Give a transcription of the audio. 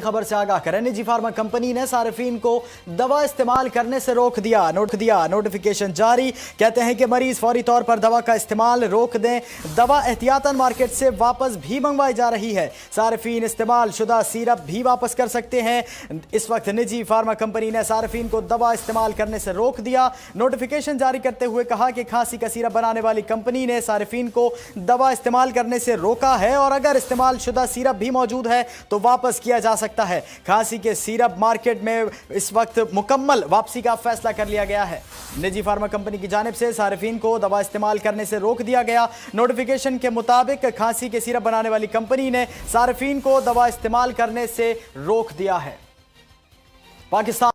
खबर से आगाह करें। निजी फार्मा कंपनी ने सार्फिन को दवा इस्तेमाल करने से रोक दिया। नोटिफिकेशन जारी। कहते हैं कि मरीज फौरी तौर पर दवा का इस्तेमाल रोक दें। दवा एहतियातन मार्केट से वापस भी मंगवाई जा रही है। सार्फिन इस्तेमाल शुदा सिरप भी वापस कर सकते हैं। इस वक्त निजी फार्मा कंपनी ने सार्फिन को दवा इस्तेमाल करने से रोक दिया। नोटिफिकेशन जारी करते हुए कहा कि खांसी का सिरप बनाने वाली कंपनी ने सार्फिन को दवा इस्तेमाल करने से रोका है और अगर इस्तेमाल शुदा सिरप भी मौजूद है तो वापस किया जा सकता है। खांसी के सिरप मार्केट में इस वक्त मुकम्मल वापसी का फैसला कर लिया गया है। निजी फार्मा कंपनी की जानिब से सार्फिन को दवा इस्तेमाल करने से रोक दिया गया। नोटिफिकेशन के मुताबिक खांसी के सिरप बनाने वाली कंपनी ने सार्फिन को दवा इस्तेमाल करने से रोक दिया है। पाकिस्तान